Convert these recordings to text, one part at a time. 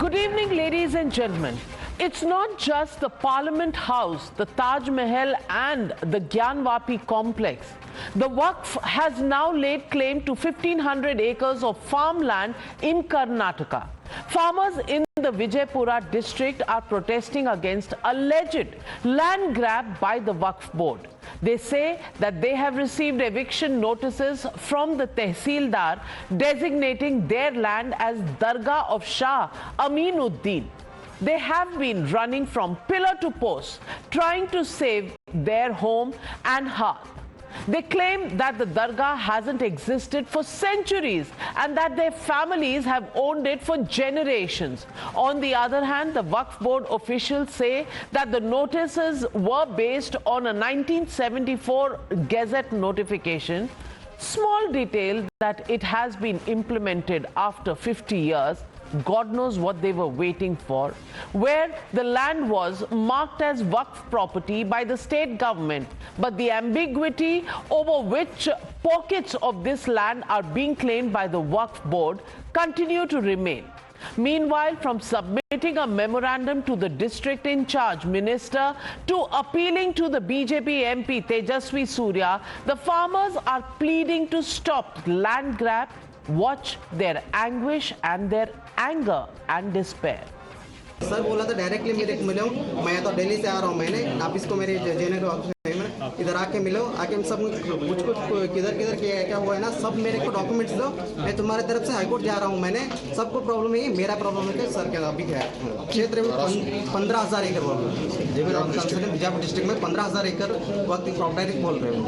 Good evening, ladies and gentlemen. It's not just the Parliament House, the Taj Mahal and the Gyanvapi complex. The Waqf has now laid claim to 1,500 acres of farmland in Karnataka. Farmers in the Vijayapura district are protesting against alleged land grab by the Waqf Board. They say that they have received eviction notices from the Tehsildar designating their land as Dargah of Shah Aminuddin. They have been running from pillar to post, trying to save their home and hearth. They claim that the Dargah hasn't existed for centuries and that their families have owned it for generations. On the other hand, the Waqf Board officials say that the notices were based on a 1974 Gazette notification. Small detail that it has been implemented after 50 years. God knows what they were waiting for, where the land was marked as Waqf property by the state government, but the ambiguity over which pockets of this land are being claimed by the Waqf Board continue to remain. Meanwhile, from submitting a memorandum to the district in charge minister to appealing to the BJP MP Tejasvi Surya, the farmers are pleading to stop land grab. Watch their anguish and their anger and despair. Sir बोला था directly मेरे को मिलो, मैं तो दिल्ली से आ रहा हूँ, मैंने आप इसको मेरे जेने को इधर आके मिलो, आके सब कुछ किधर किधर क्या हुआ है ना, सब मेरे को डॉक्यूमेंट्स दो, मैं तुम्हारे तरफ से हाईकोर्ट जा रहा हूँ, मैंने सबको प्रॉब्लम है, मेरा प्रॉब्लम है सर क्या अभी है क्षेत्र में 15,000 एकड़ बीजापुर डिस्ट्रिक्ट में 15,000 एकड़ वक्त प्रॉपर्टी बोल रहे हो।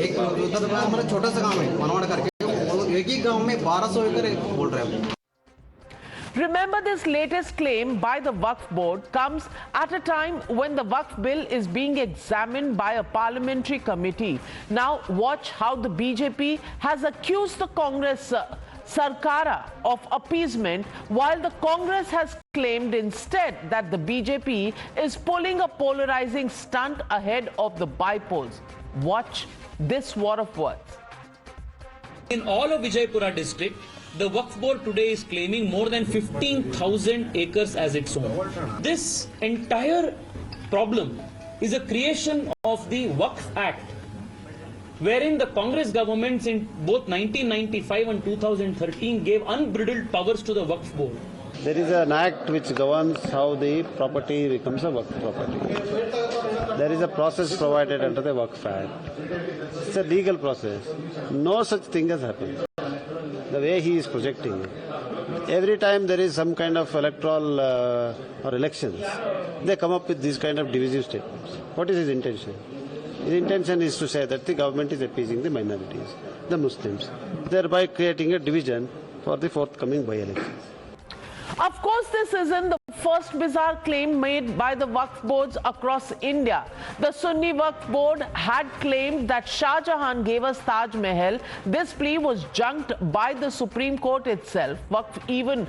एक उधर हमारा छोटा सा गाँव है मनवाड़ करके, एक ही गाँव में 1200 एकड़ बोल रहे हो। Remember, this latest claim by the Waqf Board comes at a time when the Waqf Bill is being examined by a parliamentary committee. Now, watch how the BJP has accused the Congress Sarkara of appeasement, while the Congress has claimed instead that the BJP is pulling a polarizing stunt ahead of the bypolls. Watch this war of words. In all of Vijayapura district, the Waqf Board today is claiming more than 15,000 acres as its own. This entire problem is a creation of the Waqf Act, wherein the Congress governments in both 1995 and 2013 gave unbridled powers to the Waqf Board. There is an act which governs how the property becomes a Waqf property. There is a process provided under the Waqf Act. It's a legal process. No such thing has happened. The way he is projecting it. Every time there is some kind of electoral or elections, they come up with these kind of divisive statements. What is his intention? His intention is to say that the government is appeasing the minorities, the Muslims, thereby creating a division for the forthcoming by-elections. Of course, this isn't the first bizarre claim made by the Waqf Boards across India. The Sunni Waqf Board had claimed that Shah Jahan gave us Taj Mahal. This plea was junked by the Supreme Court itself. Waqf even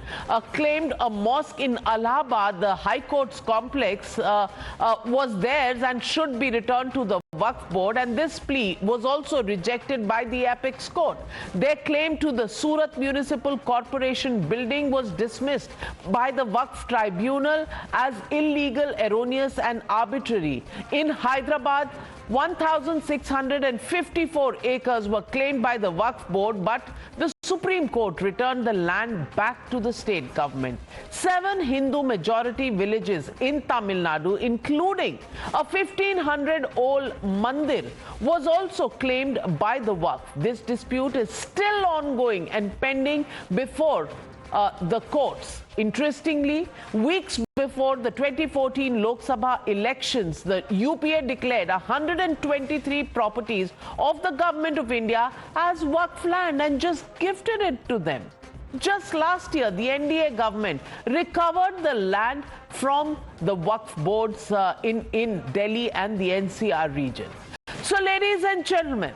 claimed a mosque in Allahabad, the High Court's complex, was theirs and should be returned to the Waqf Board, and this plea was also rejected by the Apex Court. Their claim to the Surat Municipal Corporation building was dismissed by the Waqf Tribunal as illegal, erroneous and arbitrary. In Hyderabad, 1,654 acres were claimed by the Waqf Board, but the Supreme Court returned the land back to the state government. 7 Hindu-majority villages in Tamil Nadu, including a 1,500-old mandir, was also claimed by the Waqf. This dispute is still ongoing and pending before the courts. Interestingly, weeks before the 2014 Lok Sabha elections, the UPA declared 123 properties of the Government of India as Waqf land and just gifted it to them. Just last year, the NDA government recovered the land from the Waqf boards in Delhi and the NCR region. So, ladies and gentlemen,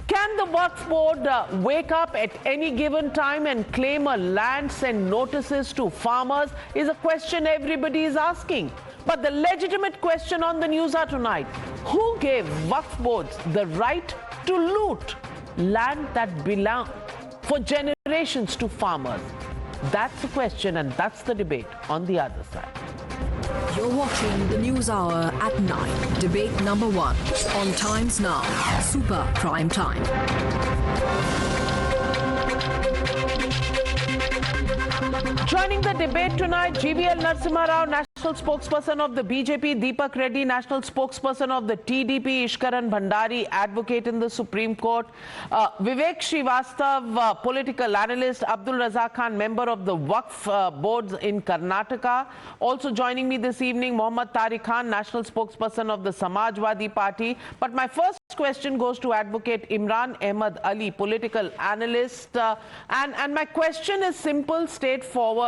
can the Waqf Board wake up at any given time and claim a land, send notices to farmers is a question everybody is asking. But the legitimate question on the Newshour tonight, who gave Waqf Boards the right to loot land that belonged for generations to farmers? That's the question, and that's the debate on the other side. You're watching the News Hour at 9. Debate number 1 on Times Now. Super Prime Time. Joining the debate tonight, GVL Narasimha Rao, National Spokesperson of the BJP, Deepak Reddy, National Spokesperson of the TDP, Ishkaran Bhandari, Advocate in the Supreme Court, Vivek Srivastav, Political Analyst, Abdul Razak Khan, Member of the Waqf Boards in Karnataka. Also joining me this evening, Mohammad Tariq Khan, National Spokesperson of the Samajwadi Party. But my first question goes to Advocate Imran Ahmed Ali, Political Analyst. And my question is simple, straightforward.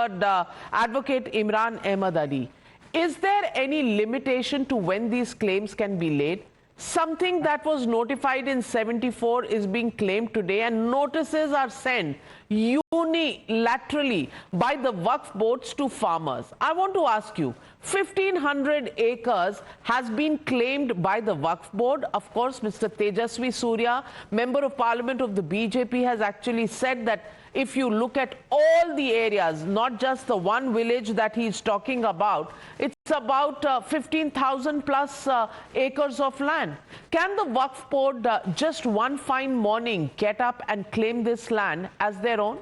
Advocate Imran Ahmed Ali, is there any limitation to when these claims can be laid? Something that was notified in 74 is being claimed today, and notices are sent unilaterally by the Waqf boards to farmers. I want to ask you, 1,500 acres has been claimed by the Waqf board. Of course, Mr. Tejasvi Surya, Member of Parliament of the BJP, has actually said that if you look at all the areas, not just the one village that he's talking about, it's about 15,000 plus acres of land. Can the Waqf board just one fine morning get up and claim this land as their own?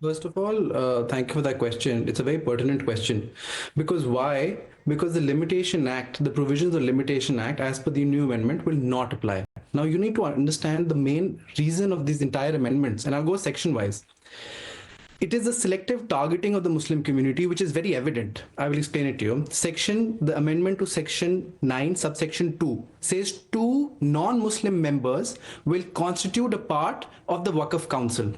First of all, thank you for that question. It's a very pertinent question. Because why? Because the Limitation Act, the provisions of Limitation Act as per the new amendment will not apply. Now you need to understand the main reason of these entire amendments, and I'll go section wise. It is a selective targeting of the Muslim community, which is very evident. I will explain it to you. The amendment to section 9, subsection 2 says 2 non-Muslim members will constitute a part of the Waqf Council.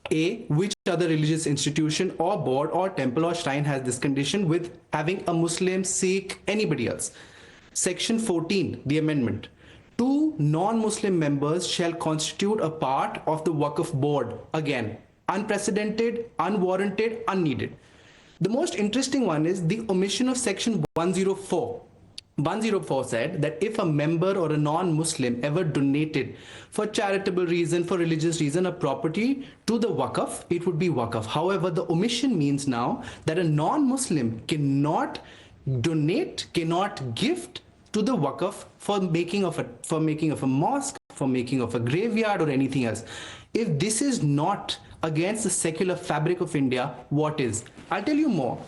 A, which other religious institution or board or temple or shrine has this condition with having a Muslim, Sikh, anybody else. Section 14, the amendment. 2 non-Muslim members shall constitute a part of the Waqf Board. Again, unprecedented, unwarranted, unneeded. The most interesting one is the omission of section 104. 104 said that if a member or a non-Muslim ever donated for charitable reason, for religious reason, a property to the Waqf, it would be Waqf. However, the omission means now that a non-Muslim cannot donate, cannot gift to the Waqf for making of a mosque, for making of a graveyard or anything else. If this is not against the secular fabric of India, what is? I'll tell you more.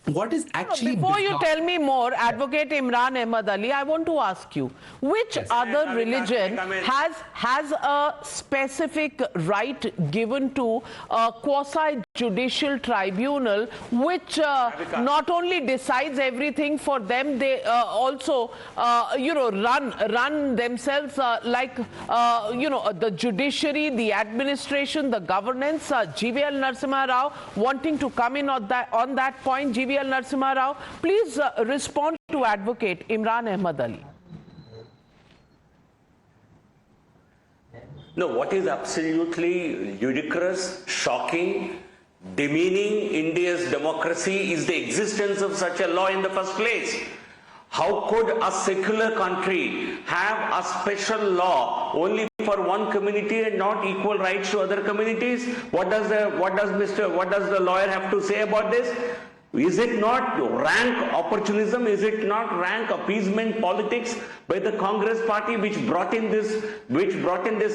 What is actually before you tell me more, Advocate Imran Ahmed Ali, I want to ask you, which other religion has a specific right given to a quasi-judicial tribunal which not only decides everything for them, they also run themselves like the judiciary, the administration, the governance. GVL Narasimha Rao wanting to come in on that point. GVL Narasimha Rao, please respond to Advocate Imran Ahmed Ali. No, what is absolutely ludicrous, shocking, demeaning India's democracy is the existence of such a law in the first place. How could a secular country have a special law only for one community and not equal rights to other communities? What does the lawyer have to say about this? Is it not rank opportunism? Is it not rank appeasement politics by the Congress party which brought in this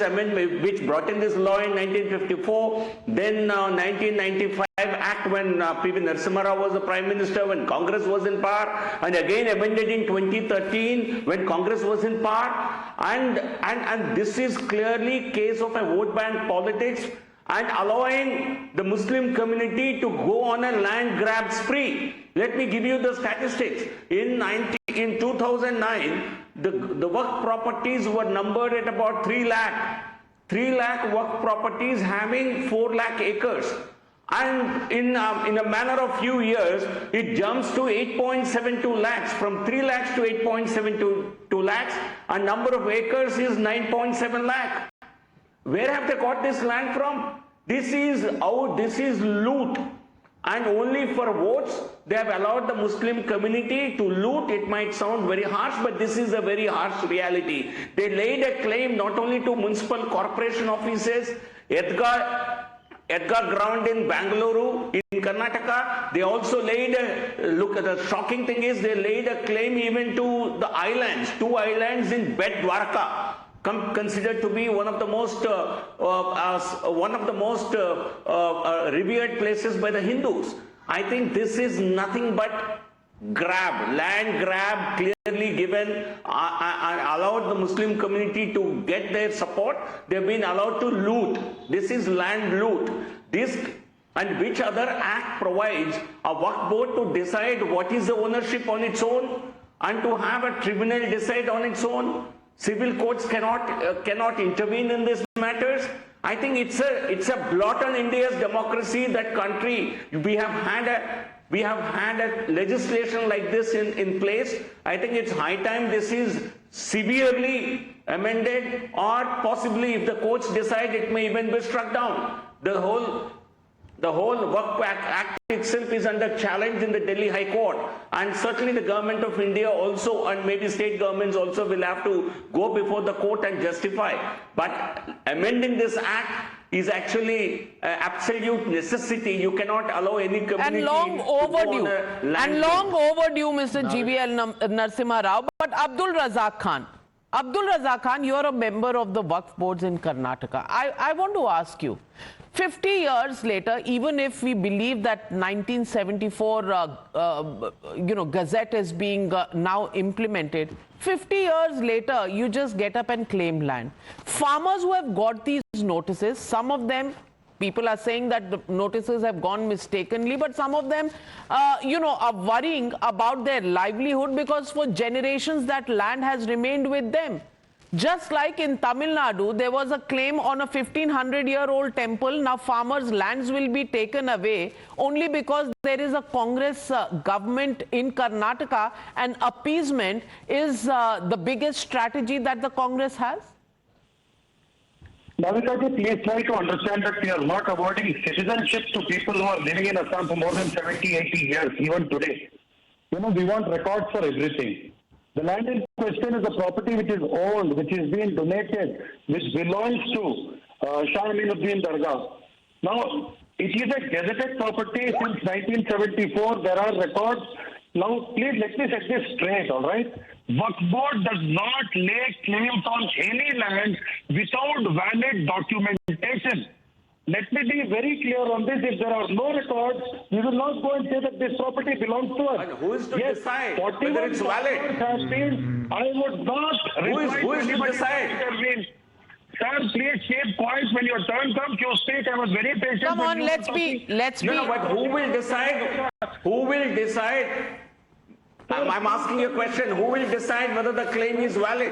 amendment, which brought in this law in 1954, then 1995 Act when P.V. Narasimha Rao was the Prime Minister, when Congress was in power, and again amended in 2013 when Congress was in power, and this is clearly case of a vote bank politics and allowing the Muslim community to go on a land grab spree. Let me give you the statistics. In 2009, the Waqf properties were numbered at about 3 lakh. 3 lakh Waqf properties having 4 lakh acres. And in a manner of few years, it jumps to 8.72 lakhs, from 3 lakhs to 8.72 lakhs, and number of acres is 9.7 lakh. Where have they got this land from? This is loot, and only for votes they have allowed the Muslim community to loot. It might sound very harsh, but this is a very harsh reality. They laid a claim not only to municipal corporation offices, Edgar ground in Bangalore, in Karnataka. They also laid look at the shocking thing is they laid a claim even to the islands, 2 islands in Bet Dwarka, considered to be one of the most revered places by the Hindus. I think this is nothing but land grab, clearly given, allowed the Muslim community to get their support. They've been allowed to loot. This is land loot. And which other act provides a Waqf Board to decide what is the ownership on its own and to have a tribunal decide on its own? Civil courts cannot intervene in these matters. I think it's a blot on India's democracy. That country, we have had a legislation like this in place. I think it's high time this is severely amended, or possibly if the courts decide it may even be struck down. The whole Waqf Act itself is under challenge in the Delhi High Court, and certainly the government of India also, and maybe state governments also, will have to go before the court and justify. But amending this act is actually absolute necessity. You cannot allow any community and long overdue, Mr. GVL Narasimha Rao. But Abdul Razak Khan, you're a member of the Waqf Boards in Karnataka. I want to ask you, 50 years later, even if we believe that 1974 Gazette is being now implemented, 50 years later, you just get up and claim land. Farmers who have got these notices, some of them, people are saying that the notices have gone mistakenly, but some of them, are worrying about their livelihood because for generations that land has remained with them. Just like in Tamil Nadu, there was a claim on a 1500-year-old temple. Now farmers' lands will be taken away only because there is a Congress government in Karnataka, and appeasement is the biggest strategy that the Congress has. Navika, please try to understand that we are not awarding citizenship to people who are living in Assam for more than 70, 80 years, even today. We want records for everything. The land in question is a property which is owned, which is being donated, which belongs to Shah Aminuddin Dargah. Now, it is a gazetted property since 1974. There are records. Now, please let me set this straight, all right? Waqf Board does not lay claims on any land without valid documentation. Let me be very clear on this. If there are no records, we will not go and say that this property belongs to us. And who is to decide whether it's valid? I would not. Who is to decide? Sir, please keep quiet. When your turn comes, you speak. I was very patient. Come on, let's be. No, but who will decide? Who will decide? I'm asking you a question. Who will decide whether the claim is valid?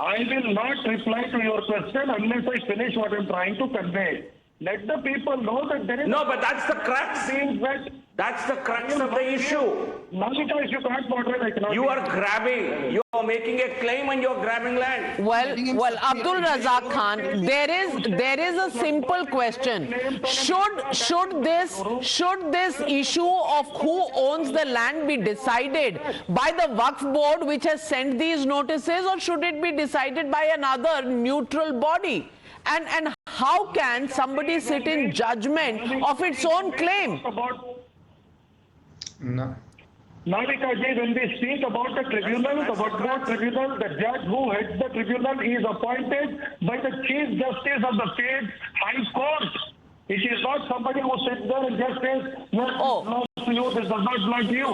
I will not reply to your question unless I finish what I'm trying to convey. Let the people know that there is... No, but that's the crux. That's the crux of the issue. Navika, if you can't moderate, I cannot... You are grabbing. You are making a claim and you are grabbing land. Well, Abdul Razak Khan, there is a simple question. Should this issue of who owns the land be decided by the Waqf Board, which has sent these notices, or should it be decided by another neutral body? And how can somebody sit in judgment of its own claim? No. Navika ji, when we speak about the tribunal, the Waqf Board tribunal, the judge who heads the tribunal is appointed by the Chief Justice of the state High Court. It is not somebody who sits there and just says, yes, belongs to you, this does not belong to you.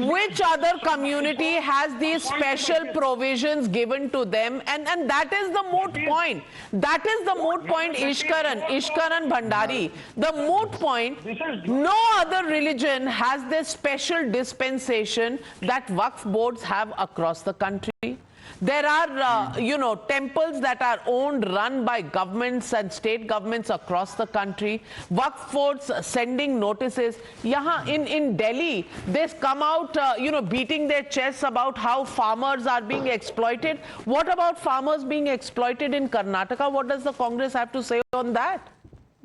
Which other community has these special provisions given to them? And that is the moot point. That is the moot point, Ishkaran Bhandari. The moot point, no other religion has this special dispensation that Waqf boards have across the country. There are, temples that are owned, run by governments and state governments across the country. Waqf boards sending notices. In Delhi, they come out, beating their chests about how farmers are being exploited. What about farmers being exploited in Karnataka? What does the Congress have to say on that?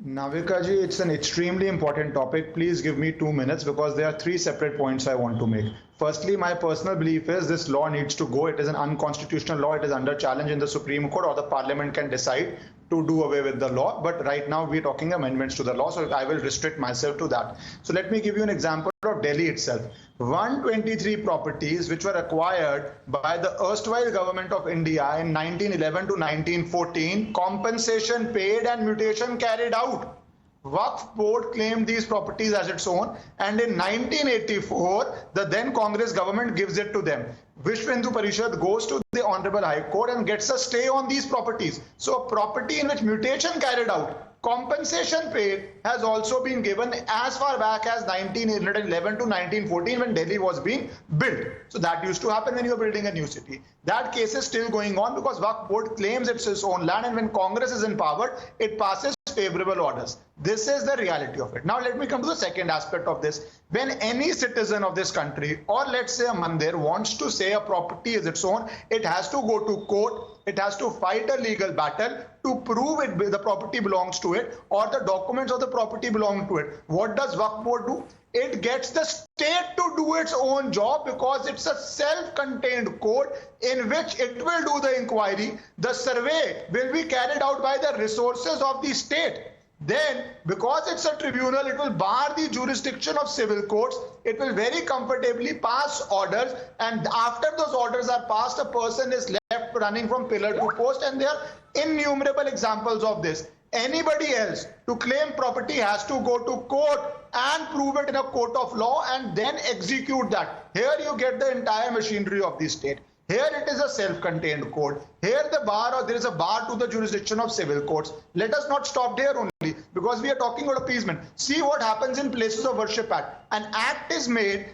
Navika ji, it's an extremely important topic. Please give me 2 minutes because there are 3 separate points I want to make. Firstly, my personal belief is this law needs to go. It is an unconstitutional law. It is under challenge in the Supreme Court, or the Parliament can decide to do away with the law, but right now we're talking amendments to the law, so I will restrict myself to that. So let me give you an example of Delhi itself. 123 properties which were acquired by the erstwhile government of India in 1911 to 1914, compensation paid and mutation carried out. Waqf Board claimed these properties as its own, and in 1984, the then Congress government gives it to them. Vishwa Hindu Parishad goes to the Honorable High Court and gets a stay on these properties. So a property in which mutation carried out, compensation paid, has also been given as far back as 1911 to 1914 when Delhi was being built. So that used to happen when you were building a new city. That case is still going on because Waqf Board claims it's its own land, and when Congress is empowered, it passes favorable orders. This is the reality of it. Now let me come to the second aspect of this. When any citizen of this country, or let's say a mandir, wants to say a property is its own, it has to go to court, it has to fight a legal battle to prove the property belongs to it, or the documents of the property belong to it. What does Waqf Board do? It gets the state to do its own job because it's a self-contained court in which it will do the inquiry. The survey will be carried out by the resources of the state. Then, because it's a tribunal, it will bar the jurisdiction of civil courts. It will very comfortably pass orders, and after those orders are passed, a person is left running from pillar to post, and there are innumerable examples of this. Anybody else to claim property has to go to court and prove it in a court of law and then execute that. Here you get the entire machinery of the state. Here it is a self-contained court. Here there is a bar to the jurisdiction of civil courts. Let us not stop there only, because we are talking about appeasement. See what happens in Places of Worship Act. An act is made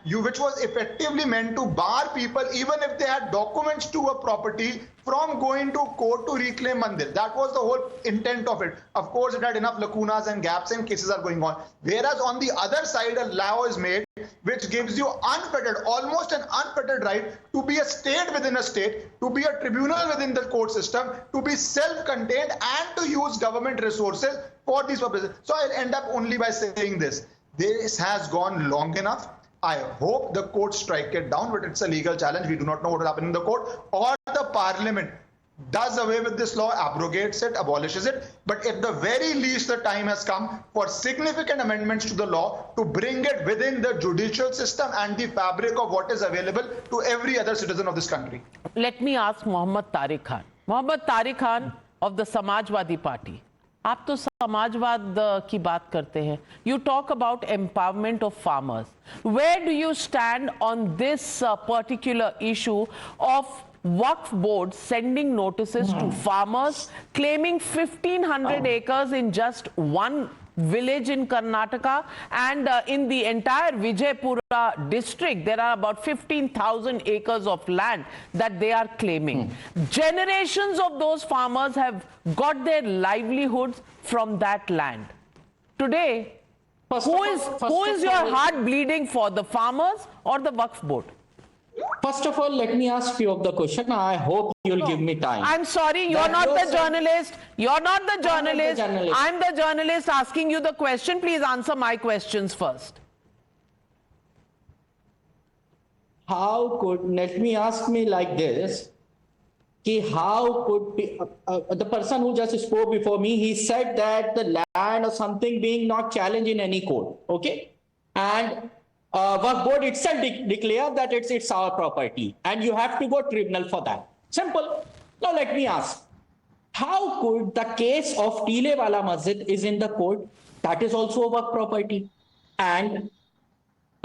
which was effectively meant to bar people, even if they had documents to a property, from going to court to reclaim mandir. That was the whole intent of it. Of course, it had enough lacunas and gaps, and cases are going on. Whereas on the other side, a law is made which gives you unfettered, almost an unfettered right to be a state within a state, to be a tribunal within the court system, to be self-contained, and to use government resources for these purposes. So I'll end up only by saying this. This has gone long enough. I hope the court strike it down, but it's a legal challenge. We do not know what will happen in the court, or the parliament does away with this law, abrogates it, abolishes it. But at the very least, the time has come for significant amendments to the law to bring it within the judicial system and the fabric of what is available to every other citizen of this country. Let me ask Mohammad Tariq Khan. Mohammad Tariq Khan of the Samajwadi Party. आप तो समाजवाद की बात करते हैं. You talk about empowerment of farmers. Where do you stand on this particular issue of Waqf Board sending notices to farmers claiming 1,500 acres in just one village in Karnataka, and in the entire Vijayapura district there are about 15,000 acres of land that they are claiming. Generations of those farmers have got their livelihoods from that land. Today, who is your heart bleeding for, the farmers or the Waqf Board? First of all, let me ask you of the question. I hope you'll give me time. I'm sorry, you're not the journalist. You're not the journalist. I'm the journalist asking you the question. Please answer my questions first. How could, let me ask me like this, how could the person who just spoke before me, he said that the land or something being not challenged in any court, okay? And Waqf Board itself declared that it's our property and you have to go tribunal for that. Simple. Now let me ask, how could the case of Tilewala Masjid is in the court? That is also a Waqf property. And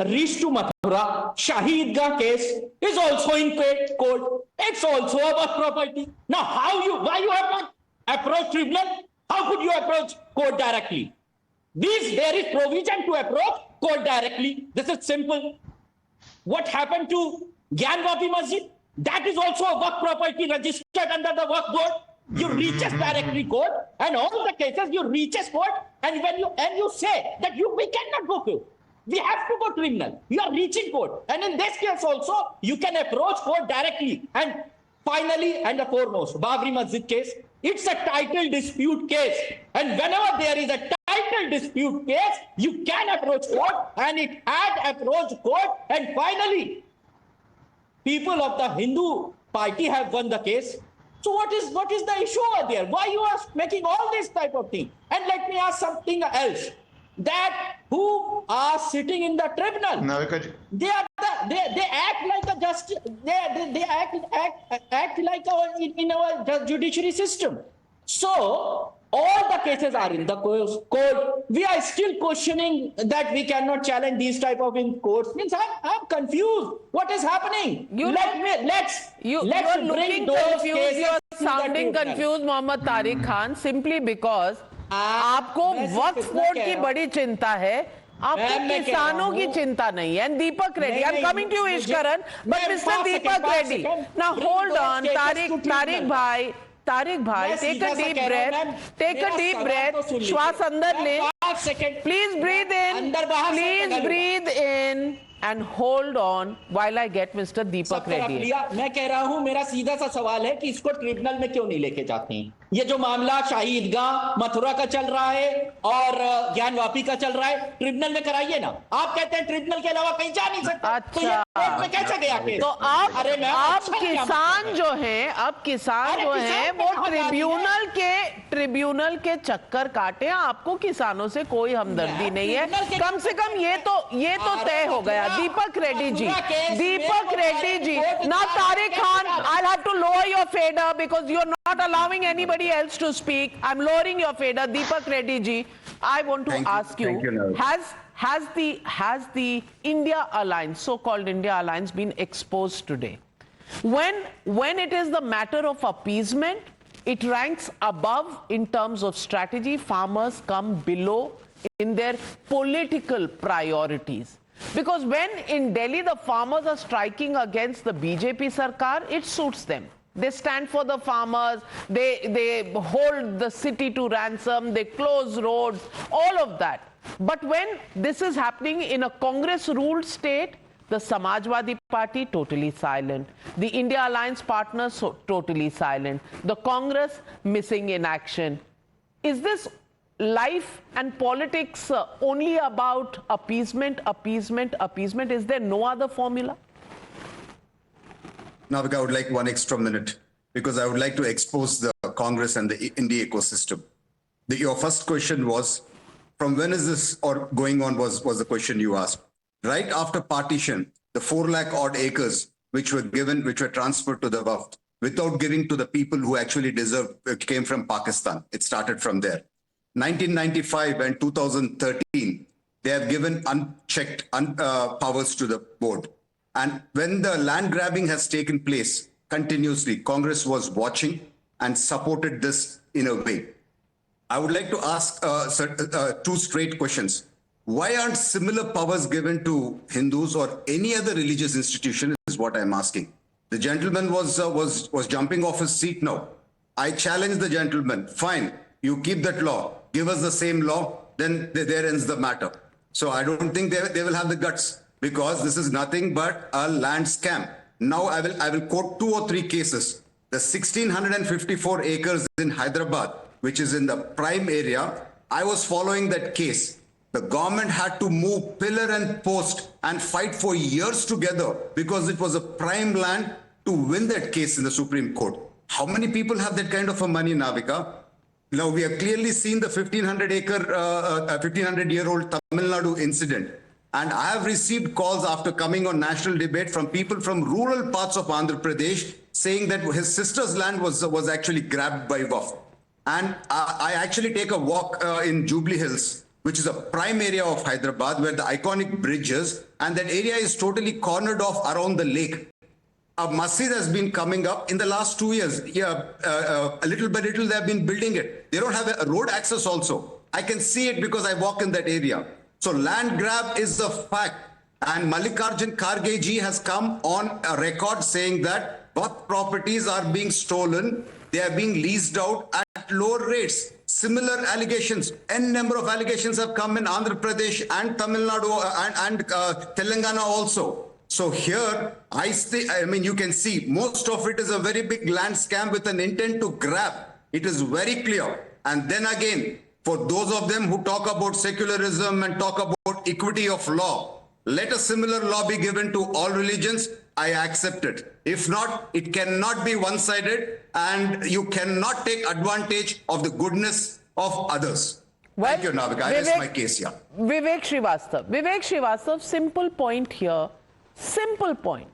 reach to Mathura, Shahidgah case is also in court. It's also a Waqf property. Now why you have not approached tribunal? How could you approach court directly? There is provision to approach court directly. This is simple. What happened to Gyanvapi Masjid? That is also a Waqf property registered under the Waqf Board. You reaches directly court, and all the cases you reaches court, and when you say that we cannot go court, we have to go tribunal. You are reaching court, and in this case also you can approach court directly. And finally, and the foremost, Babri Masjid case, it's a title dispute case, and whenever there is a title dispute case, you can approach court, and it had approached court, and finally, people of the Hindu party have won the case. So what is the issue over there? Why you are making all this type of thing? And let me ask something else. That who are sitting in the tribunal, they act like a justice. They act like in our judiciary system. So all the cases are in the court. We are still questioning that we cannot challenge these type of in courts. Means I'm confused. What is happening? Let's bring those cases. You are sounding confused, Mohammad Tariq Khan, simply because आपको वक्फ board की बड़ी चिंता है, आपको किसानों की चिंता नहीं है. And Deepak Reddy, I'm coming to you, Ishkaran, but Mr. Deepak Reddy, now hold on, Tariq bhai, take a deep breath, श्वास अंदर ले, please breathe in and hold on while I get Mr. Deepak Reddy. मैं कह रहा हूं, मेरा सीधा सा सवाल है कि इसको ट्रिब्यूनल में क्यों नहीं लेके जाते हैं? ये जो मामला शाही ईदगाह मथुरा का चल रहा है और ज्ञान वापी का चल रहा है, ट्रिब्यूनल में कराइए ना. आप कहते हैं ट्रिब्यूनल के अलावा कहीं जा नहीं सकता. अच्छा, तो ये कोर्ट में कैसे गया केस? तो आप किसान जो हैं वो ट्रिब्यूनल के चक्कर काटे. आपको किसानों से कोई हमदर्दी नहीं है. कम से कम ये तो तय हो गया. दीपक Reddy ji, now Tariq Khan, I'll have to lower your fader because you're not allowing anybody else to speak. I'm lowering your fader. Deepak Reddy ji, I want to ask you, has the India Alliance, so-called India Alliance, been exposed today? When it is the matter of appeasement, it ranks above in terms of strategy. Farmers come below in their political priorities. Because when in Delhi the farmers are striking against the BJP Sarkar, it suits them. They stand for the farmers, they hold the city to ransom, they close roads, all of that. But when this is happening in a Congress-ruled state, the Samajwadi Party totally silent, the India Alliance partners totally silent, the Congress missing in action. Is this life and politics only about appeasement? Is there no other formula? Navika, I would like one extra minute because I would like to expose the Congress and the India ecosystem. Your first question was, from when is this or going on was the question you asked. Right after partition, the 4 lakh odd acres which were transferred to the Waqf without giving to the people who actually deserved, came from Pakistan. It started from there. 1995 and 2013, they have given unchecked powers to the board. And when the land grabbing has taken place continuously, Congress was watching and supported this in a way. I would like to ask 2 straight questions. Why aren't similar powers given to Hindus or any other religious institution is what I'm asking. The gentleman was jumping off his seat now. I challenge the gentleman. Fine, you keep that law. Give us the same law, then there ends the matter. So I don't think they will have the guts because this is nothing but a land scam. Now I will quote 2 or 3 cases. The 1654 acres in Hyderabad, which is in the prime area, I was following that case. The government had to move pillar and post and fight for years together because it was a prime land to win that case in the Supreme Court. How many people have that kind of a money, Navika? Now, we have clearly seen the 1500-year-old Tamil Nadu incident. And I have received calls after coming on national debate from people from rural parts of Andhra Pradesh saying that his sister's land was actually grabbed by Waqf. And I actually take a walk in Jubilee Hills, which is a prime area of Hyderabad where the iconic bridge is, and that area is totally cornered off around the lake. A masjid has been coming up in the last 2 years. Little by little they have been building it. They don't have a road access also. I can see it because I walk in that area. So land grab is a fact. And Mallikarjun Kharge ji has come on a record saying that Waqf properties are being stolen. They are being leased out at lower rates. Similar allegations, n number of allegations have come in Andhra Pradesh and Tamil Nadu and Telangana also. So here, I mean, you can see most of it is a very big land scam with an intent to grab. It is very clear. And then again, for those of them who talk about secularism and talk about equity of law, let a similar law be given to all religions. I accept it. If not, it cannot be one-sided, and you cannot take advantage of the goodness of others. Thank you, Navika. I rest my case here. Vivek Srivastava, simple point here. Simple point.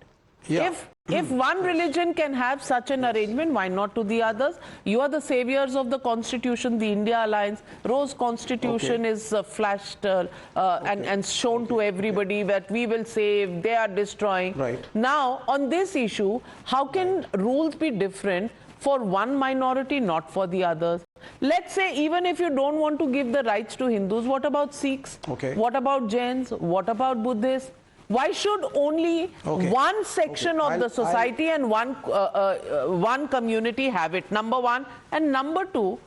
Yeah. If one religion can have such an arrangement, why not to the others? You are the saviors of the Constitution, the India Alliance. Rose Constitution is flashed and shown to everybody that we will save, they are destroying. Right. Now, on this issue, how can rules be different for one minority, not for the others? Let's say even if you don't want to give the rights to Hindus, what about Sikhs? Okay. What about Jains? What about Buddhists? Why should only one section of the society and one community have it? Number one. And number two,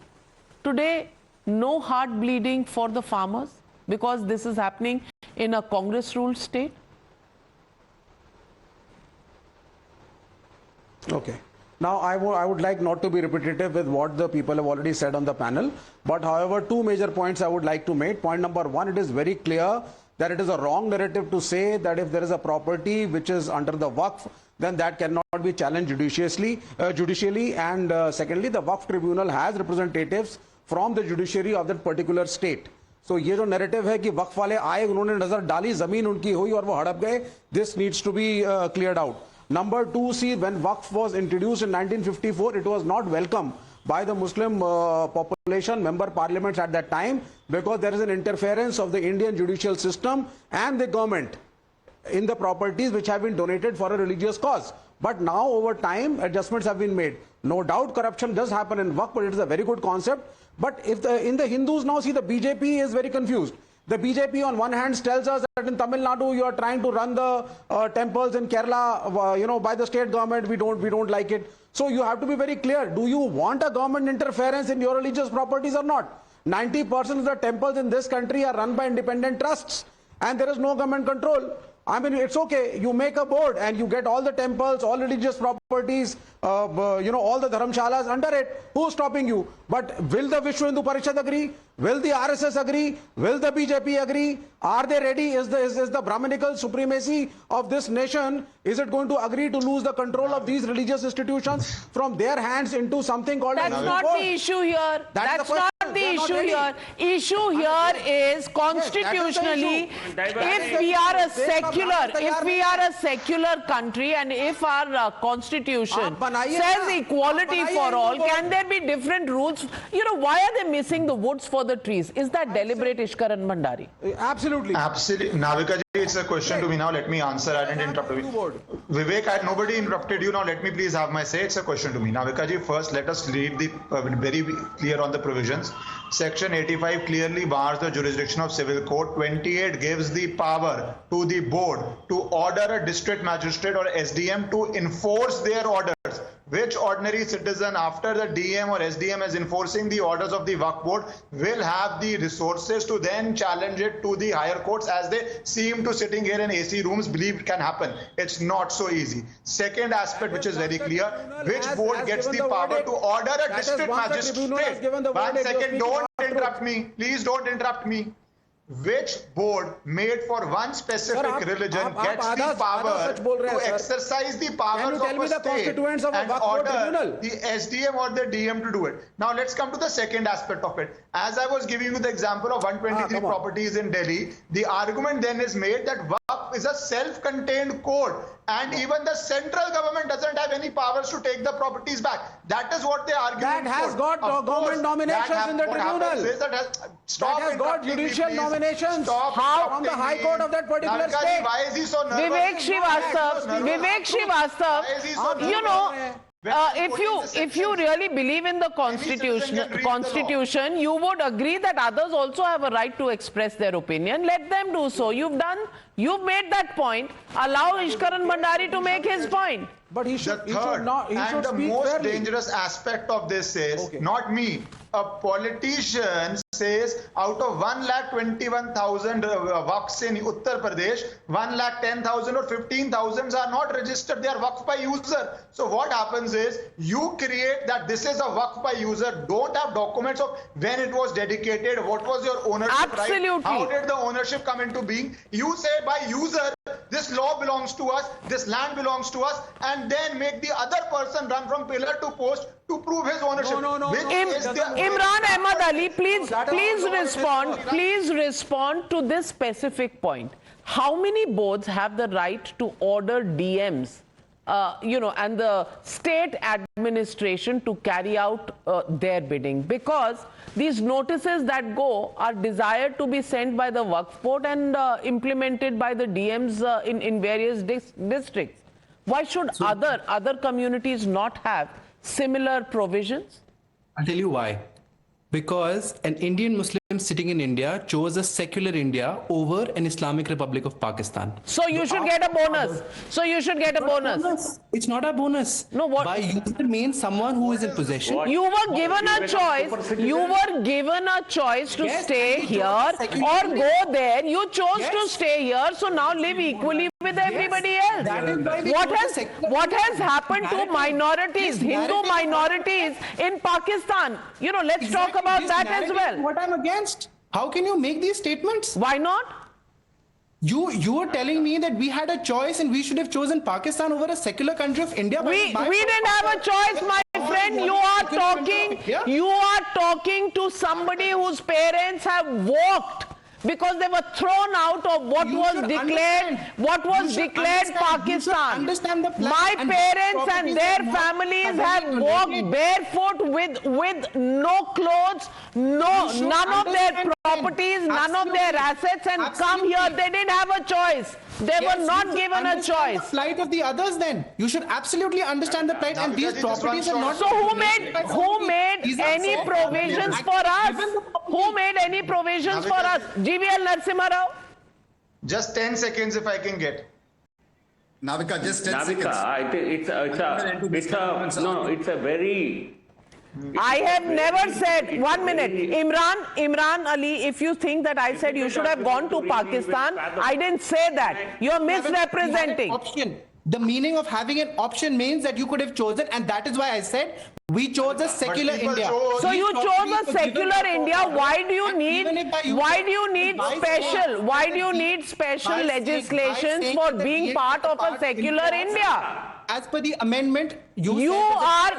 today, no heart bleeding for the farmers because this is happening in a Congress-ruled state? Okay. Now, I would like not to be repetitive with what the people have already said on the panel. But however, two major points I would like to make. Point number one, it is very clear that it is a wrong narrative to say that if there is a property which is under the Waqf, then that cannot be challenged judicially. And secondly, the Waqf Tribunal has representatives from the judiciary of that particular state. So ये जो narrative है कि वक्फ वाले आए, उन्होंने नजर डाली, जमीन उनकी हुई और वो हड़प गए, this needs to be cleared out. Number two, see, when Waqf was introduced in 1954, it was not welcome by the Muslim population, member parliaments at that time, because there is an interference of the Indian judicial system and the government in the properties which have been donated for a religious cause. But now over time, adjustments have been made. No doubt corruption does happen in Waqf, but it is a very good concept. But if in the Hindus now, see, the BJP is very confused. The BJP on one hand tells us that in Tamil Nadu you are trying to run the temples, in Kerala, by the state government. We don't like it. So you have to be very clear. Do you want a government interference in your religious properties or not? 90% of the temples in this country are run by independent trusts, and there is no government control. I mean, it's okay. You make a board and you get all the temples, all religious properties, all the dharamshalas under it. Who's stopping you? But will the Vishwa Hindu Parishad agree? Will the RSS agree? Will the BJP agree? Are they ready? Is the Brahminical supremacy of this nation, is it going to agree to lose the control of these religious institutions from their hands into something called That's not the issue here. That's not the issue here. Issue here is constitutionally, if we are a secular country and if our constitution says equality for all, can there be different rules? Why are they missing the woods for the trees? Is that deliberate, Ishkaran Bhandari? Absolutely. Absolutely. Navika ji, it's a question to me now. Let me answer. I didn't interrupt you. Vivek, nobody interrupted you. Now let me please have my say. It's a question to me. Navika ji, first let us read the very clear on the provisions. Section 85 clearly bars the jurisdiction of civil court. 28 gives the power to the board to order a district magistrate or SDM to enforce their orders. Which ordinary citizen, after the DM or SDM is enforcing the orders of the Waqf Board, will have the resources to then challenge it to the higher courts, as they seem to sitting here in AC rooms believe it can happen. It's not so easy. Second aspect, which is very clear, which board gets the power to order a district magistrate? 1 second, don't interrupt me. Please don't interrupt me. Which board made for one specific religion gets the power to exercise the powers of a state and order the SDM or the DM to do it? Now let's come to the second aspect of it. As I was giving you the example of 123 properties in Delhi, the argument then is made that Waqf is a self-contained code and even the central government doesn't have any powers to take the properties back. That is what they argue. That has got government nominations in the tribunal. That has got judicial nominations from the High Court of that particular state. Why is he so nervous? Vivek Srivastava, if you really believe in the constitution, you would agree that others also have a right to express their opinion. Let them do so. You've made that point. Allow Ishkaran Bhandari to make his point. But he should not. He should the speak most fairly. dangerous aspect of this is not me. A politician says out of 1,21,000 waqfs in Uttar Pradesh, 1,10,000 or 15,000 are not registered. They are waqf by user. So what happens is you create that this is a waqf by user. Don't have documents of when it was dedicated, what was your ownership right, how did the ownership come into being. You say by user, this law belongs to us, this land belongs to us, and then make the other person run from pillar to post to prove his ownership. Imran Ahmad Ali, please respond to this specific point. How many boards have the right to order DMs, and the state administration to carry out their bidding? Because these notices that go are desired to be sent by the Waqf Board and implemented by the DMs in various districts. Why should other communities not have similar provisions? I'll tell you why. Because an Indian Muslim sitting in India chose a secular India over an Islamic Republic of Pakistan. So you should get a bonus. It's not a bonus. No, what? By user means someone who is in possession. You were given a choice. You were given a choice to stay here or go there. You chose to stay here. So now live equally with everybody else. What has happened to minorities, Hindu minorities in Pakistan? Let's talk about that as well. What I'm against. How can you make these statements? Why not? You are telling me that we had a choice and we should have chosen Pakistan over a secular country of India. We didn't have a choice, my friend. You are talking to somebody whose parents have walked because they were thrown out of what was declared Pakistan. My parents and their families have walked barefoot with no clothes, none of their properties, none of their assets, and come here. They didn't have a choice. They were not given a choice. The plight of the others, then you should absolutely understand the plight, and these properties are not. So who made any provisions for us? Who made any provisions for us? GVL Narasimha Rao? Just 10 seconds if I can get. Navika, just 10 seconds. I think it's a very... I have never said, 1 minute, Imran Ali, if you think that I said you should have gone to Pakistan, I didn't say that. You are misrepresenting. The meaning of having an option means that you could have chosen, and that is why I said we chose a secular India. So you chose a secular India. Why do you need special legislations for being part of a secular India? As per the amendment, you are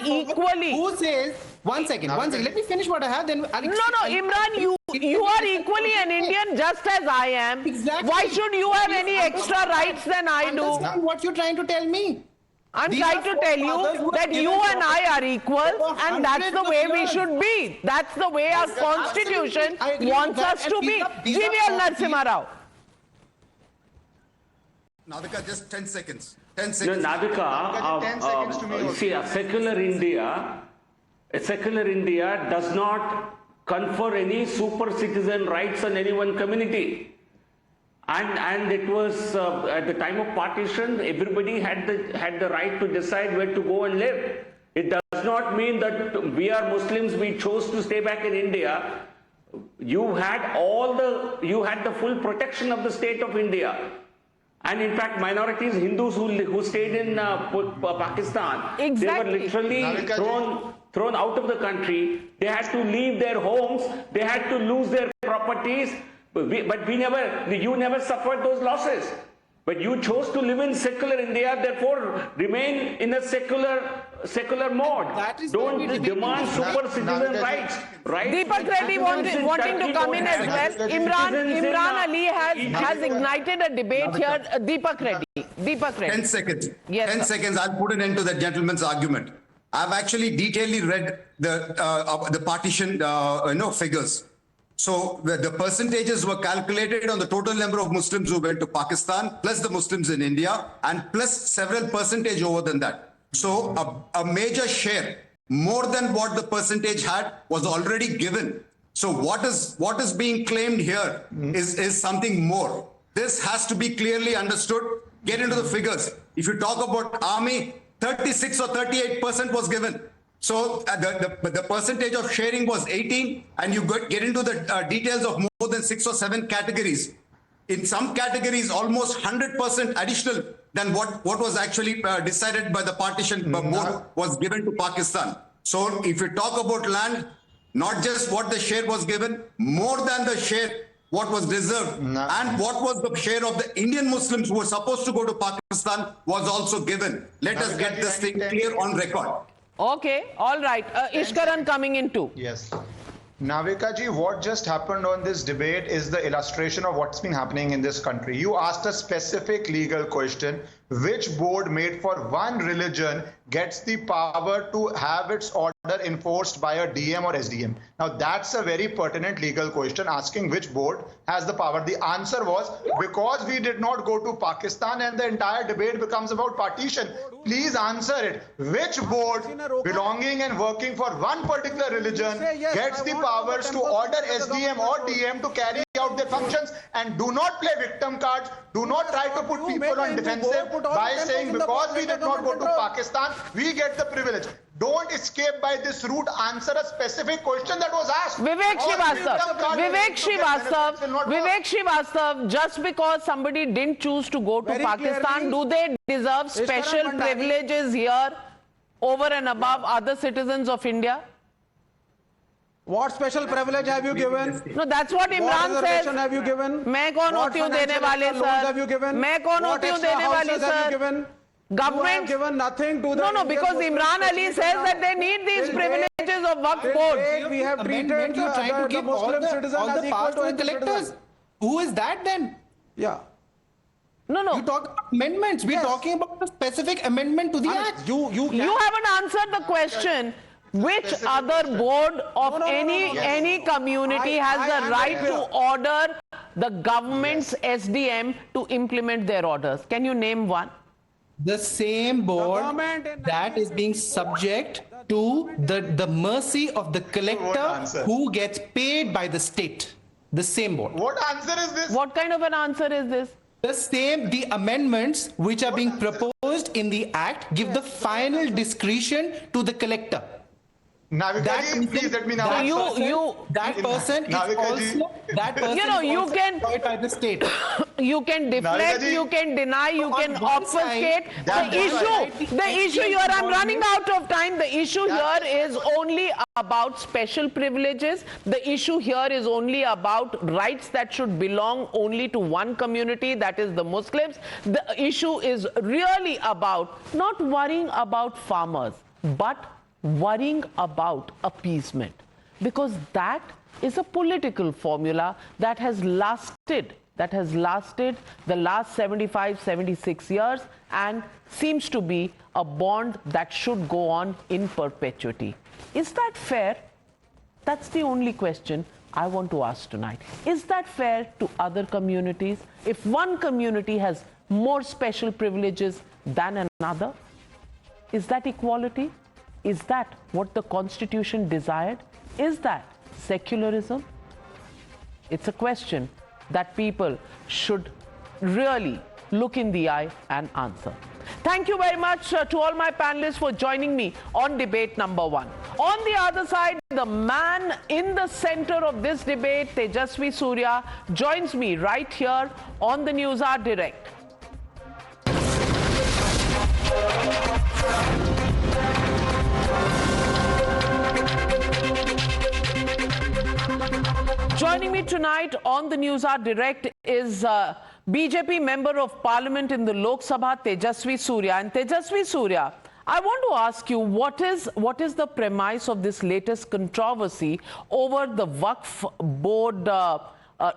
equally. Who says? One second. Let me finish what I have. Then Imran, you are equally an Indian just as I am. Exactly. Why should you have any extra rights than I do? Understand what you're trying to tell me. I'm trying to tell you that you and I are equal, and that's the way we should be. That's the way our constitution wants us to be. GVL Narasimha Rao. Navika, just 10 seconds. No, Navika, see, a secular India does not confer any super citizen rights on any one community. And it was at the time of partition, everybody had the right to decide where to go and live. It does not mean that we are Muslims, we chose to stay back in India. You had the full protection of the state of India. And in fact, minorities, Hindus who stayed in Pakistan, they were literally thrown out of the country. They had to leave their homes. They had to lose their properties. You never suffered those losses. But you chose to live in secular India, therefore remain in a secular mode. Don't demand super citizen rights. Deepak Reddy wanting to come in as well. Imran Ali has ignited a debate here. Deepak Reddy. 10 seconds. Yes, 10 seconds. I'll put an end to that gentleman's argument. I've actually detailedly read the partition figures. So the percentages were calculated on the total number of Muslims who went to Pakistan, plus the Muslims in India, and plus several percentage over than that. So a major share, more than what the percentage had, was already given. So what is being claimed here is something more. This has to be clearly understood. Get into the figures. If you talk about army, 36 or 38% was given. So the percentage of sharing was 18, and you get into the details of more than 6 or 7 categories. In some categories, almost 100% additional than what was actually decided by the partition board was given to Pakistan. So if you talk about land, not just what the share was given, more than the share what was deserved, and what was the share of the Indian Muslims who were supposed to go to Pakistan was also given. Let us get this thing clear on record. Okay, all right. Ishkaran coming in too. Yes. Navika ji, what just happened on this debate is the illustration of what's been happening in this country. You asked a specific legal question, which board made for one religion gets the power to have its order enforced by a DM or SDM. Now that's a very pertinent legal question, asking which board has the power. The answer was because we did not go to Pakistan, and the entire debate becomes about partition. Please answer it. Which board belonging and working for one particular religion gets the powers to order SDM or DM to carry out their functions, and do not play victim cards, do not try to put people on defensive by saying because we did not go to Pakistan, we get the privilege. Don't escape by this route. Answer a specific question that was asked. Vivek Srivastava, just because somebody didn't choose to go to Pakistan, do they deserve special privileges here over and above other citizens of India? What special privilege have you given? No, that's what Imran says. What have you given? मैं कौन होती हूँ देने वाले sir? मैं कौन होती हूँ देने वाली sir? Government given nothing to the no, because Imran Ali says that they need these privileges of Waqf Board. We have treated the Muslim citizens as equal to the collectors. Who is that then? Yeah. No. You talk about amendments. We're talking about a specific amendment to the Act. You haven't answered the question. Which other board of any community has the right to order the government's SDM to implement their orders? Can you name one? The same board that is being subject to the mercy of the collector who gets paid by the state. The same board. What answer is this? What kind of an answer is this? The amendments which are being proposed in the Act give the final discretion to the collector. Navika ji, please let me now that person is also you can employed by the state. You can deflect, you can deny, you can obfuscate. The issue here, I'm running out of time. The issue here is only about special privileges. The issue here is only about rights that should belong only to one community, that is the Muslims. The issue is really about not worrying about farmers, but worrying about appeasement, because that is a political formula that has lasted the last 75-76 years and seems to be a bond that should go on in perpetuity. Is that fair? That's the only question I want to ask tonight. Is that fair to other communities? If one community has more special privileges than another, is that equality? Is that what the Constitution desired? Is that secularism? It's a question that people should really look in the eye and answer. Thank you very much to all my panelists for joining me on debate number 1. On the other side, the man in the center of this debate, Tejasvi Surya, joins me right here on the Newshour Direct. Joining me tonight on the Newshour Direct is BJP Member of Parliament in the Lok Sabha, Tejasvi Surya. And Tejasvi Surya, I want to ask you, what is the premise of this latest controversy over the Waqf Board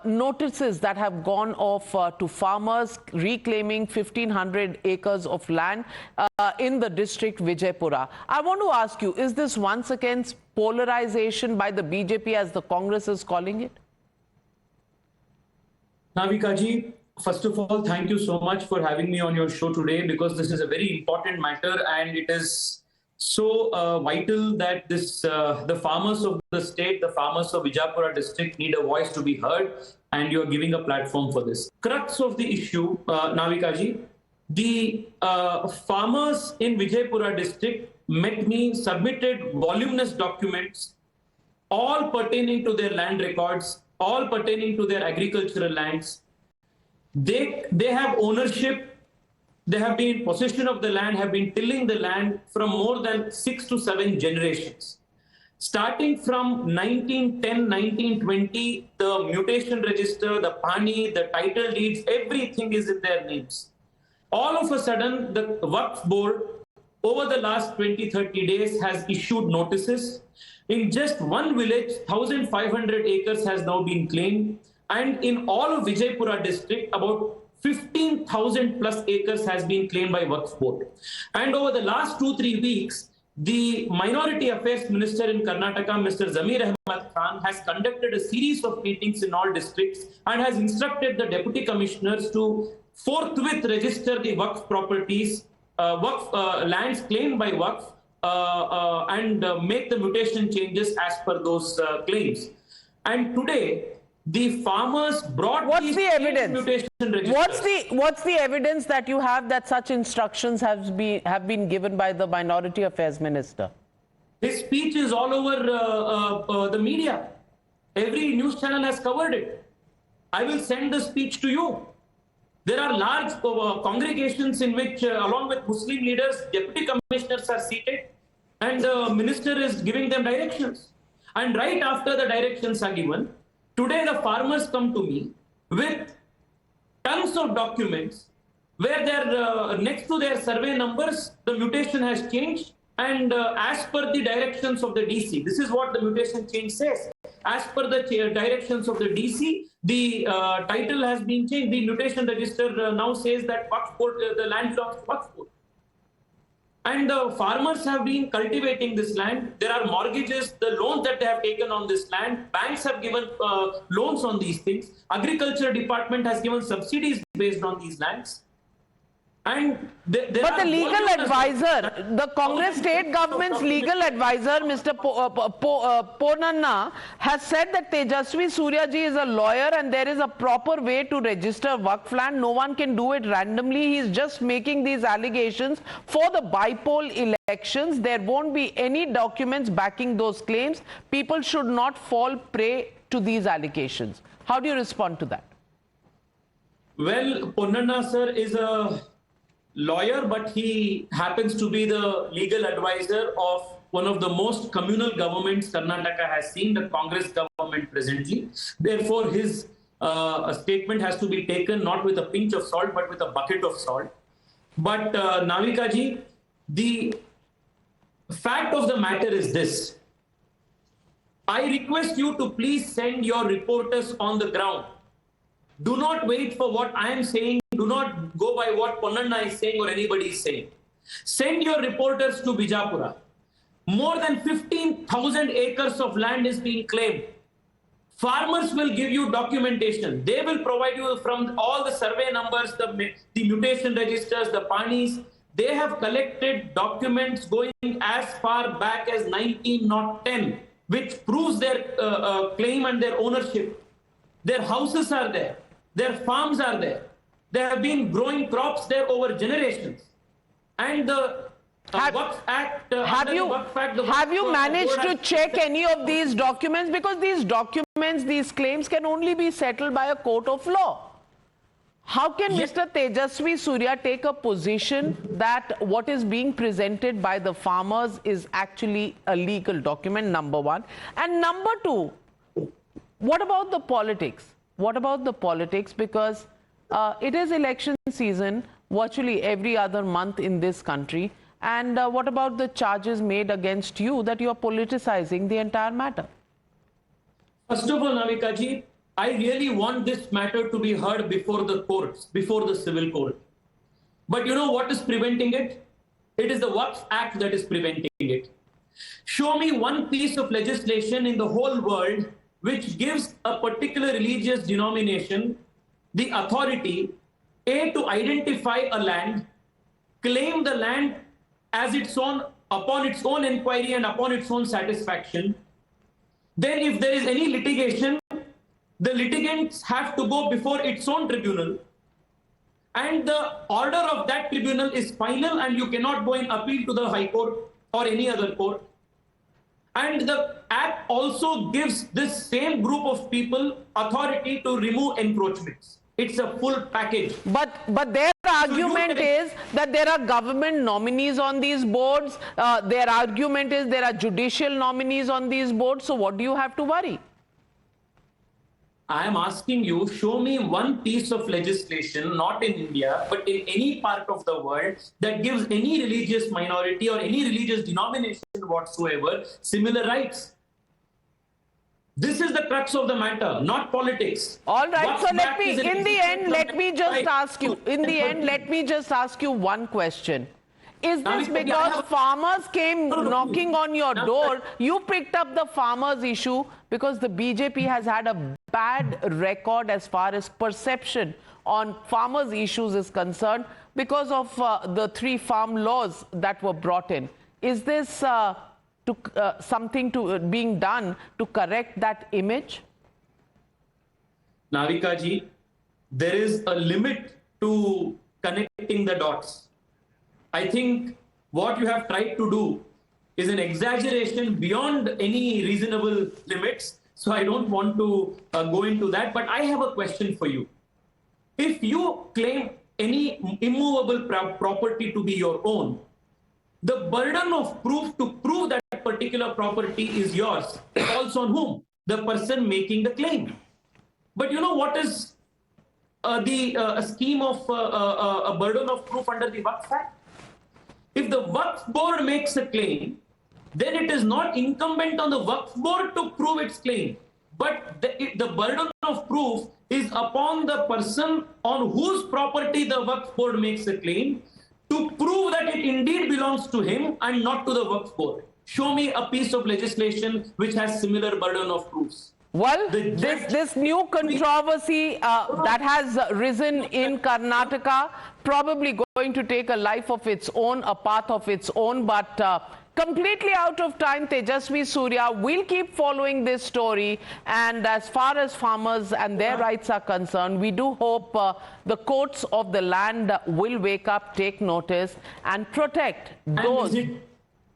notices that have gone off to farmers reclaiming 1,500 acres of land in the district Vijayapura? I want to ask you, is this once again polarization by the BJP as the Congress is calling it? Navika ji, first of all, thank you so much for having me on your show today, because this is a very important matter and it is so vital that the farmers of the state, the farmers of Vijayapura district need a voice to be heard, and you are giving a platform for this. Crux of the issue, Navika ji, the farmers in Vijayapura district met me, submitted voluminous documents, all pertaining to their land records, all pertaining to their agricultural lands. They have ownership, they have been in possession of the land, have been tilling the land from more than 6 to 7 generations. Starting from 1910, 1920, the mutation register, the pani, the title deeds, everything is in their names. All of a sudden, the Waqf Board, over the last 20, 30 days, has issued notices. In just one village, 1,500 acres has now been claimed. And in all of Vijayapura district, about 15,000 plus acres has been claimed by Waqf Board. And over the last 2-3 weeks, the Minority Affairs Minister in Karnataka, Mr. Zamir Ahmad Khan, has conducted a series of meetings in all districts and has instructed the deputy commissioners to forthwith register the Waqf properties, lands claimed by Waqf, and make the mutation changes as per those claims. And today, the farmers brought what's the evidence? Mutation registers. What's the evidence that you have that such instructions have been given by the Minority Affairs Minister? His speech is all over the media. Every news channel has covered it. I will send the speech to you. There are large congregations in which, along with Muslim leaders, deputy commissioners are seated, and the minister is giving them directions. And right after the directions are given, today the farmers come to me with tons of documents where they're next to their survey numbers, the mutation has changed, and as per the directions of the DC, this is what the mutation change says. As per the directions of the DC, the title has been changed. The mutation register now says that Waqf Board, the land belongs to Waqf Board. And the farmers have been cultivating this land. There are mortgages, the loans that they have taken on this land. Banks have given loans on these things. Agriculture department has given subsidies based on these lands. And but the legal advisor, the Congress state government's legal advisor, Mr. Ponnanna, has said that Tejasvi Surya ji is a lawyer and there is a proper way to register Waqf land. No one can do it randomly. He is just making these allegations for the bypoll elections. There won't be any documents backing those claims. People should not fall prey to these allegations. How do you respond to that? Well, Ponnanna sir is a lawyer, but he happens to be the legal advisor of one of the most communal governments Karnataka has seen, the Congress government presently. Therefore, his statement has to be taken not with a pinch of salt, but with a bucket of salt. But Navika ji, the fact of the matter is this. I request you to please send your reporters on the ground. Do not wait for what I am saying. Do not go by what Ponnanna is saying or anybody is saying. Send your reporters to Vijayapura. More than 15,000 acres of land is being claimed. Farmers will give you documentation. They will provide you from all the survey numbers, the mutation registers, the panis. They have collected documents going as far back as 1910, which proves their claim and their ownership. Their houses are there. Their farms are there. They have been growing crops there over generations. And the Waqf Act... have you managed to check any of these documents? Because these documents, these claims can only be settled by a court of law. How can Mr. Tejasvi Surya take a position that what is being presented by the farmers is actually a legal document, number one? And number two, what about the politics? What about the politics? Because it is election season virtually every other month in this country. And what about the charges made against you that you are politicizing the entire matter? First of all, Navika ji, I really want this matter to be heard before the courts, before the civil court. But you know what is preventing it? It is the Waqf Act that is preventing it. Show me one piece of legislation in the whole world which gives a particular religious denomination the authority, A, to identify a land, claim the land as its own, upon its own inquiry and upon its own satisfaction. Then if there is any litigation, the litigants have to go before its own tribunal. And the order of that tribunal is final and you cannot go and appeal to the High Court or any other court. And the Act also gives this same group of people authority to remove encroachments. It's a full package. But their argument is that there are government nominees on these boards. Their argument is there are judicial nominees on these boards. So what do you have to worry? I am asking you, show me one piece of legislation, not in India, but in any part of the world, that gives any religious minority or any religious denomination whatsoever similar rights. This is the crux of the matter, not politics. All right. So let me, in the end, let me just ask you, one question. Is this because farmers came knocking on your door? You picked up the farmers issue because the BJP has had a bad record as far as perception on farmers issues is concerned because of the 3 farm laws that were brought in. Is this something being done to correct that image? Navika ji, there is a limit to connecting the dots. I think what you have tried to do is an exaggeration beyond any reasonable limits. So I don't want to go into that, but I have a question for you. If you claim any immovable property to be your own, the burden of proof to prove that particular property is yours falls on whom? The person making the claim. But you know what is the scheme of a burden of proof under the Waqf Act? If the Waqf Board makes a claim, then it is not incumbent on the Waqf Board to prove its claim. But the burden of proof is upon the person on whose property the Waqf Board makes a claim to prove that it indeed belongs to him and not to the Waqf Board. Show me a piece of legislation which has similar burden of proofs. Well, this new controversy that has risen in Karnataka probably going to take a life of its own, a path of its own, but completely out of time. Tejasvi Surya, we'll keep following this story, and as far as farmers and their rights are concerned, we do hope the courts of the land will wake up, take notice and protect those.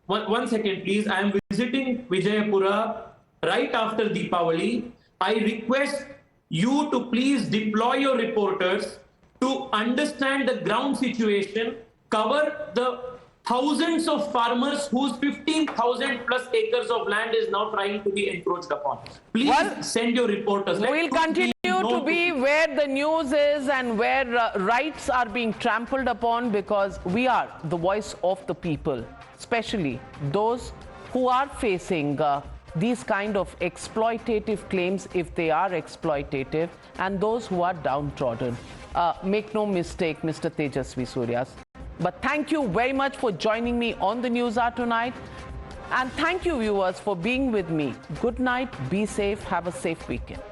One second, please. I am visiting Vijayapura right after Deepavali. I request you to please deploy your reporters to understand the ground situation, cover the thousands of farmers whose 15,000 plus acres of land is now trying to be encroached upon. Please send your reporters. We'll continue to be where the news is and where rights are being trampled upon, because we are the voice of the people, especially those who are facing these kind of exploitative claims, if they are exploitative, and those who are downtrodden. Make no mistake, Mr. Tejasvi Surya. But thank you very much for joining me on the News Hour tonight. And thank you, viewers, for being with me. Good night, be safe, have a safe weekend.